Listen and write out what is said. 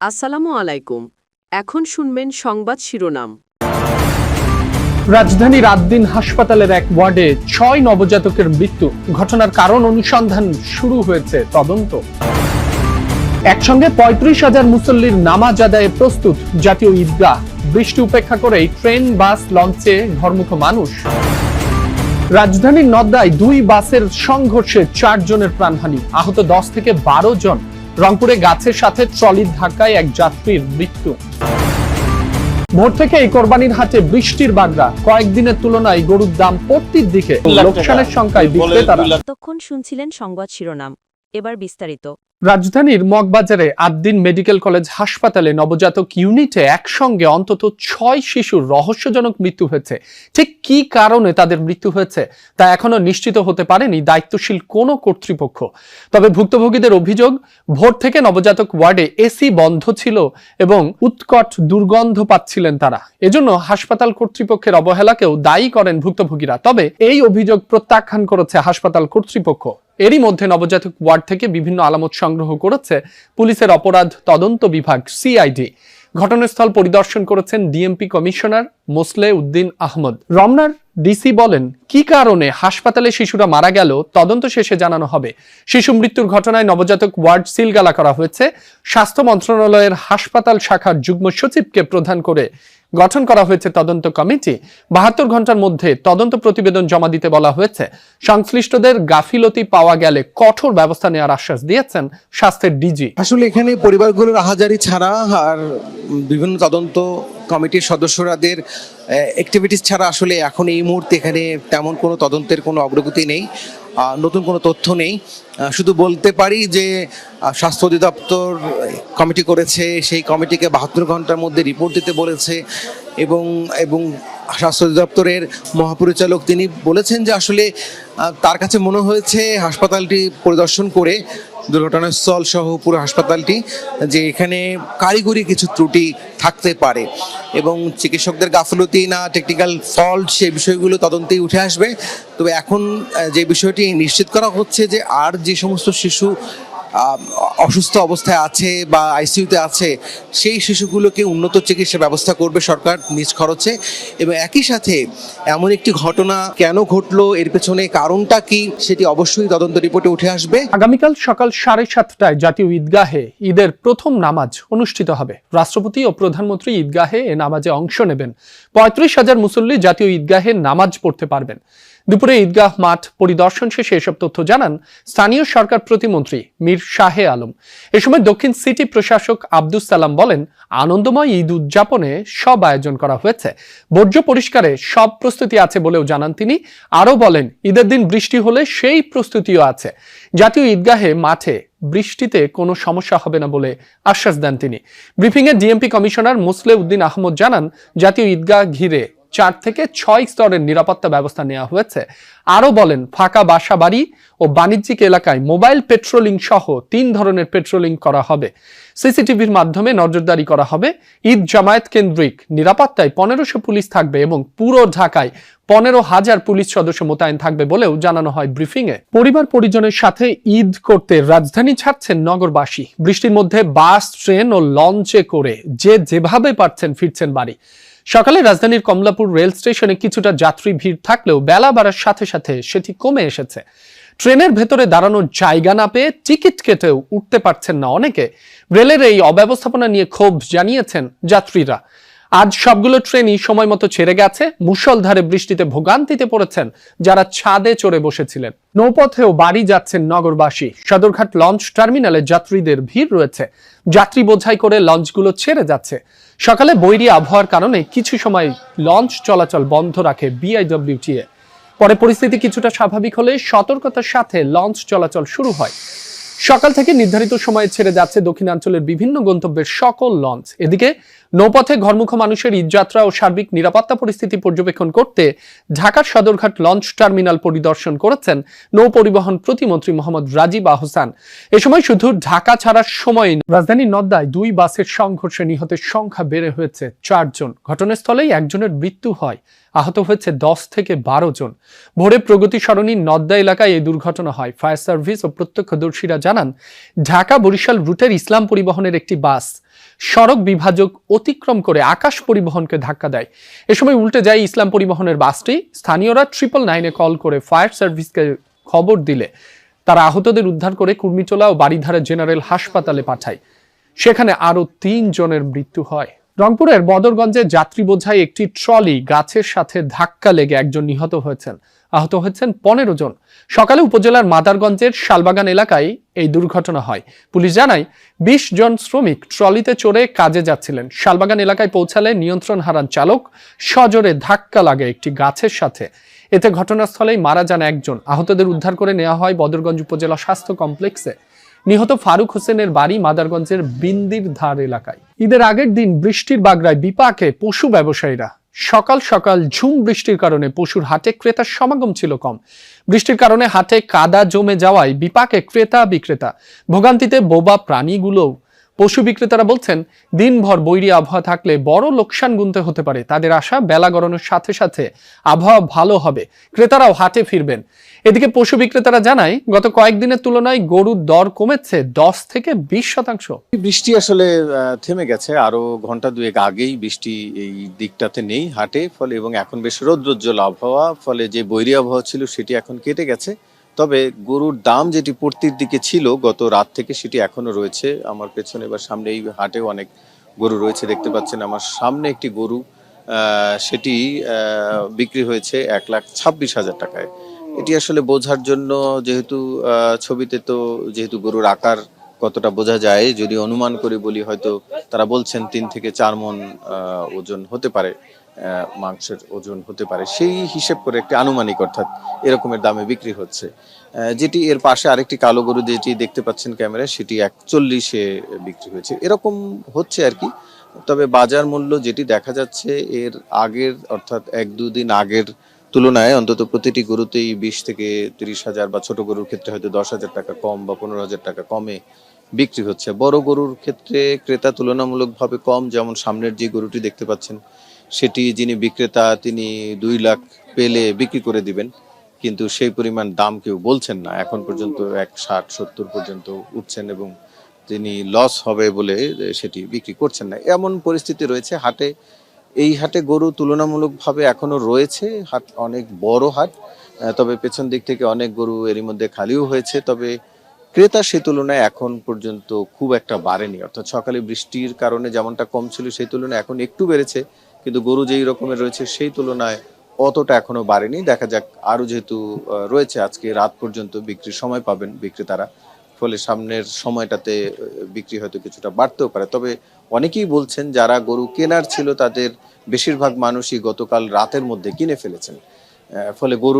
আসসালামু আলাইকুম। এখন শুনবেন সংবাদ শিরোনাম। রাজধানীর আদ্দিন হাসপাতালের এক ওয়ার্ডে ৬ নবজাতকের মৃত্যু। ঘটনার কারণ অনুসন্ধান শুরু হয়েছে তদন্ত। একসঙ্গে ৩৫,০০০ মুসল্লির নামাজ আদায়ে প্রস্তুত জাতীয় ঈদগাহ। বৃষ্টি উপেক্ষা করে ট্রেন, বাস, লঞ্চে ঘরমুখ মানুষ। রাজধানীর নদ্দায় ২ বাসের সংঘর্ষে ৪ জনের প্রাণহানি, আহত ১০ থেকে ১২ জন। রংপুরে গাছের সাথে ট্রলির ধাক্কায় এক যাত্রীর মৃত্যু। ভোর থেকে এই কোরবানির হাটে বৃষ্টির বাগড়া, কয়েকদিনের তুলনায় গরুর দাম পড়তির দিকে, লোকসানের সংখ্যায় বিক্রেতারা। তখন শুনছিলেন সংবাদ শিরোনাম, এবার বিস্তারিত। রাজধানীর মগবাজারে আদ্দিন মেডিকেল কলেজ হাসপাতালে নবজাতক ইউনিটে একসঙ্গে অন্তত ৬ শিশুর রহস্যজনক মৃত্যু হয়েছে। ঠিক কি কারণে তাদের মৃত্যু হয়েছে তা এখনো নিশ্চিত হতে পারেনি দায়িত্বশীল কোনো কর্তৃপক্ষ। তবে ভুক্তভোগীদের অভিযোগ, ভোর থেকে নবজাতক ওয়ার্ডে এসি বন্ধ ছিল এবং উৎকট দুর্গন্ধ পাচ্ছিলেন তারা। এজন্য হাসপাতাল কর্তৃপক্ষের অবহেলাকেও দায়ী করেন ভুক্তভোগীরা। তবে এই অভিযোগ প্রত্যাখ্যান করেছে হাসপাতাল কর্তৃপক্ষ। এরই মধ্যে নবজাতক ওয়ার্ড থেকে বিভিন্ন আলামত সংগ্রহ করেছে পুলিশের অপরাধ তদন্ত বিভাগ সিআইডি। ঘটনাস্থল পরিদর্শন করেছেন ডিএমপি কমিশনার মোসলে উদ্দিন আহমদ। রমনার ডিসি বলেন, কি কারণে হাসপাতালে শিশুরা মারা গেল তদন্ত শেষে জানানো হবে। শিশু মৃত্যুর ঘটনায় নবজাতক ওয়ার্ড সিলগালা করা হয়েছে। স্বাস্থ্য মন্ত্রণালয়ের হাসপাতাল শাখার যুগ্ম সচিবকে প্রধান করে গঠন করা হয়েছে তদন্ত কমিটি। ৭২ ঘন্টার মধ্যে তদন্ত প্রতিবেদন জমা দিতে বলা হয়েছে। সংশ্লিষ্টদের গাফিলতি পাওয়া গেলে কঠোর ব্যবস্থা নেওয়ার আশ্বাস দিয়েছেন স্বাস্থ্যের ডিজি। আসলে এখানে পরিবারগুলোর আহাজারি ছাড়া আর বিভিন্ন তদন্ত কমিটির সদস্যরাদের অ্যাক্টিভিটিস ছাড়া আসলে এখন এই মুহূর্তে এখানে তেমন কোনো তদন্তের কোনো অগ্রগতি নেই, নতুন কোনো তথ্য নেই। শুধু বলতে পারি যে স্বাস্থ্য অধিদপ্তর কমিটি করেছে, সেই কমিটিকে ৭২ ঘন্টার মধ্যে রিপোর্ট দিতে বলেছে এবং স্বাস্থ্য অধিদপ্তরের মহাপরিচালক তিনি বলেছেন যে আসলে তার কাছে মনে হয়েছে হাসপাতালটি পরিদর্শন করে দুর্ঘটনাস্থল সহ পুরো হাসপাতালটি যে এখানে কারিগরি কিছু ত্রুটি থাকতে পারে এবং চিকিৎসকদের গাফলতি না টেকনিক্যাল ফল্ট সেই বিষয়গুলো তদন্তেই উঠে আসবে। তবে এখন যে বিষয়টি নিশ্চিত করা হচ্ছে যে আর যে সমস্ত শিশু অসুস্থ অবস্থায় আছে বা আইসিইউতে আছে সেই শিশুগুলোকে উন্নত চিকিৎসা ব্যবস্থা করবে সরকার নিজ খরচে। এবং একই সাথে এমন একটি ঘটনা কেন ঘটলো, এর পেছনে কারণটা কি, সেটি অবশ্যই তদন্ত রিপোর্টে উঠে আসবে। আগামীকাল সকাল 7:30টায় জাতীয় ঈদগাহে ঈদের প্রথম নামাজ অনুষ্ঠিত হবে। রাষ্ট্রপতি ও প্রধানমন্ত্রী ঈদগাহে এ নামাজে অংশ নেবেন। ৩৫,০০০ মুসল্লি জাতীয় ঈদগাহে নামাজ পড়তে পারবেন। দুপুরে ঈদগাহ মাঠ পরিদর্শন শেষে এসব তথ্য জানান স্থানীয় সরকার প্রতিমন্ত্রী মীর শাহে আলম। এ সময় দক্ষিণ সিটি প্রশাসক আব্দুস সালাম বলেন, আনন্দময় ঈদ উদযাপনে সব আয়োজন করা হয়েছে, বর্জ্য পরিষ্কারে সব প্রস্তুতি আছে বলেও জানান তিনি। আরও বলেন, ঈদের দিন বৃষ্টি হলে সেই প্রস্তুতিও আছে। জাতীয় ঈদগাহে মাঠে বৃষ্টিতে কোনো সমস্যা হবে না বলে আশ্বাস দেন তিনি। ব্রিফিংয়ে ডিএমপি কমিশনার মোসলে উদ্দিন আহমদ জানান, জাতীয় ঈদগাহ ঘিরে ৪ থেকে ৬ স্তরের নিরাপত্তা ব্যবস্থা নেওয়া হয়েছে। আরও বলেন, ফাঁকা বাসা বাড়ি ও বাণিজ্যিক এলাকায় মোবাইল পেট্রোলিং সহ ৩ ধরনের পেট্রোলিং করা হবে। সিসিটিভির মাধ্যমে নজরদারি করা হবে। ঈদ জামায়াত কেন্দ্রিক নিরাপত্তায় ১৫০০ পুলিশ থাকবে এবং পুরো ঢাকায় ১৫,০০০ পুলিশ সদস্য মোতায়েন থাকবে বলেও জানানো হয় ব্রিফিংয়ে। পরিবার পরিজনের সাথে ঈদ করতে রাজধানী ছাড়ছেন নগরবাসী। বৃষ্টির মধ্যে বাস, ট্রেন ও লঞ্চে করে যে যেভাবে পারছেন ফিরছেন বাড়ি। সকালে রাজধানীর কমলাপুর রেল স্টেশনে কিছুটা যাত্রী ভিড় থাকলেও বেলা বাড়ার সাথে সাথে সেটি কমে এসেছে। ট্রেনের ভেতরে দাঁড়ানোর জায়গা না পেয়ে টিকিট কেটেও উঠতে পারছেন না অনেকে। রেলের এই অব্যবস্থাপনা নিয়ে ক্ষোভ জানিয়েছেন যাত্রীরা। আজ সবগুলো ট্রেনই সময় মতো ছেড়ে গেছে। মুষলধারে বৃষ্টিতে ভোগান্তিতে পড়েছেন যারা ছাদে চড়ে বসেছিলেন। নৌপথেও বাড়ি যাচ্ছেন নগরবাসী। সদরঘাট লঞ্চ টার্মিনালে যাত্রীদের ভিড় রয়েছে। যাত্রী বোঝাই করে লঞ্চগুলো ছেড়ে যাচ্ছে। সকালে বৈরী আবহাওয়ার কারণে কিছু সময় লঞ্চ চলাচল বন্ধ রাখে বিআইডব্লিউটিএ। পরে পরিস্থিতি কিছুটা স্বাভাবিক হলে সতর্কতার সাথে লঞ্চ চলাচল শুরু হয়। সকাল থেকে নির্ধারিত সময়ে ছেড়ে যাচ্ছে দক্ষিণাঞ্চলের বিভিন্ন গন্তব্যের সকল লঞ্চ। এদিকে নৌপথে ঘরমুখ মানুষের ঈদযাত্রা ও সার্বিক নিরাপত্তা পরিস্থিতি পর্যবেক্ষণ করতে ঢাকার সদরঘাট লঞ্চ টার্মিনাল পরিদর্শন করেছেন নৌ পরিবহন প্রতিমন্ত্রী মোহাম্মদ রাজীব আহসান। এ সময় শুধু ঢাকা ছাড়ার সময় রাজধানীর নদ্দায় 2 বাসের সংঘর্ষে নিহতের সংখ্যা বেড়ে হয়েছে 4 জন। ঘটনাস্থলেই একজনের মৃত্যু হয়, আহত হয়েছে 10 থেকে 12 জন। ভোরে প্রগতি সরণির নদ্দা এলাকায় এই দুর্ঘটনা হয়। ফায়ার সার্ভিস ও প্রত্যক্ষদর্শীরা জানান, ঢাকা বরিশাল রুটের ইসলাম পরিবহনের একটি বাস সড়ক বিভাজক অতিক্রম করে আকাশ পরিবহনকে ধাক্কা দেয়। এ সময় উল্টে যায় ইসলাম পরিবহনের বাসটি। স্থানীয়রা 999-এ কল করে ফায়ার সার্ভিসকে খবর দিলে তারা আহতদের উদ্ধার করে কুর্মিটোলা ও বারিধারা জেনারেল হাসপাতালে পাঠায়। সেখানে আরো 3 জনের মৃত্যু হয়। রংপুরের বদরগঞ্জে যাত্রী বোঝাই একটি ট্রলি গাছের সাথে ধাক্কা লেগে একজন নিহত হয়েছেন, আহত হয়েছেন 15 জন। সকালে উপজেলার মাদারগঞ্জের শালবাগান এলাকায় এই দুর্ঘটনা হয়। পুলিশ জানায় 20 জন শ্রমিক ট্রলিতে চড়ে কাজে যাচ্ছিলেন। শালবাগান এলাকায় পৌঁছালে নিয়ন্ত্রণ হারান চালক, সজোরে ধাক্কা লাগে একটি গাছের সাথে। এতে ঘটনাস্থলেই মারা যান একজন। আহতদের উদ্ধার করে নেওয়া হয় বদরগঞ্জ উপজেলা স্বাস্থ্য কমপ্লেক্সে। নিহত ফারুক হোসেনের বাড়ি মাদারগঞ্জের বিন্দির ধার এলাকায়। ঈদের আগের দিন বৃষ্টির বাগড়ায় বিপাকে পশু ব্যবসায়ীরা। সকাল সকাল ঝুম বৃষ্টির কারণে পশুর হাটে ক্রেতার সমাগম ছিল কম। বৃষ্টির কারণে হাটে কাদা জমে যাওয়ায় বিপাকে ক্রেতা বিক্রেতা। ভোগান্তিতে বোবা প্রাণীগুলোও। পশু বিক্রেতারা বলছেন, দিনভর বৈরী আবহাওয়া থাকলে বড় লোকসান গুনতে হতে পারে। তাদের আশা, বেলা গড়ানোর সাথে সাথে আবহাওয়া ভালো হবে, ক্রেতারাও হাটে ফিরবেন। এদিকে পশু বিক্রেতারা জানায়, গত কয়েকদিনের তুলনায় গরুর দর কমেছে 10 থেকে 20%। বৃষ্টি আসলে থেমে গেছে, আরো ঘন্টা দুয়েক আগেই বৃষ্টি এই দিকটাতে নেই হাটে, ফলে এবং এখন বেশ রৌদ্রোজ্জ্বল আবহাওয়া, ফলে যে বৈরী আবহাওয়া ছিল সেটি এখন কেটে গেছে। তবে গরুর দাম যেটি পড়তির দিকে ছিল গত রাত থেকে, সেটি এখনো রয়েছে। আমার পেছনে বা সামনে এই হাটেও অনেক গরু রয়েছে, দেখতে পাচ্ছেন। আমার সামনে একটি গরু, সেটি বিক্রি হয়েছে 1,26,000 টাকায়। এটি আসলে বোঝার জন্য, যেহেতু ছবিতে তো যেহেতু গরুর আকার কতটা বোঝা যায়, যদি অনুমান করে বলি, হয়তো তারা বলছেন 3 থেকে 4 মণ ওজন হতে পারে, মাংসের ওজন হতে পারে। সেই হিসেব করে একটি আনুমানিক, অর্থাৎ এরকমের দামে বিক্রি হচ্ছে। যেটি এর পাশে আরেকটি কালো গরু যেটি দেখতে পাচ্ছেন ক্যামেরায়, সেটি 41-এ বিক্রি হয়েছে। এরকম হচ্ছে আর কি। তবে বাজার মূল্য যেটি দেখা যাচ্ছে এর আগের, অর্থাৎ 1-2 দিন আগের তুলনায় অন্তত প্রতিটি গরুতেই 20 থেকে 30,000, বা ছোট গরুর ক্ষেত্রে হয়তো 10,000 টাকা কম বা 15,000 টাকা কমে বিক্রি হচ্ছে। বড় গরুর ক্ষেত্রে ক্রেতা তুলনামূলকভাবে কম। যেমন সামনের যে গরুটি দেখতে পাচ্ছেন, সেটি যিনি বিক্রেতা তিনি 2 লাখ পেলে বিক্রি করে দিবেন, কিন্তু সেই পরিমাণ দাম কেউ বলছেন না। এখন পর্যন্ত 160-70 পর্যন্ত উঠছেন এবং তিনি লস হবে বলে সেটি বিক্রি করছেন না। এমন পরিস্থিতি রয়েছে হাটে। এই হাটে গরু তুলনামূলকভাবে এখনো রয়েছে, হাট অনেক বড় হাট। তবে পেছন দিক থেকে অনেক গরু এরই মধ্যে খালিও হয়েছে। তবে ক্রেতা সে তুলনায় এখন পর্যন্ত খুব একটা বাড়েনি। অর্থাৎ সকালে বৃষ্টির কারণে যেমনটা কম ছিল, সেই তুলনায় এখন একটু বেড়েছে, কিন্তু গরু যেই রকমের রয়েছে সেই তুলনায় অতটা এখনো বাড়েনি। দেখা যাক, আরো যেহেতু রয়েছে, আজকে রাত পর্যন্ত বিক্রির সময় পাবেন বিক্রেতারা, ফলে সামনের সময়টাতে বিক্রি হয়তো কিছুটা বাড়তেও পারে। তবে অনেকেই বলছেন, যারা গরু কেনার ছিল তাদের বেশিরভাগ মানুষই গতকাল রাতের মধ্যে কিনে ফেলেছেন। ফলে গরু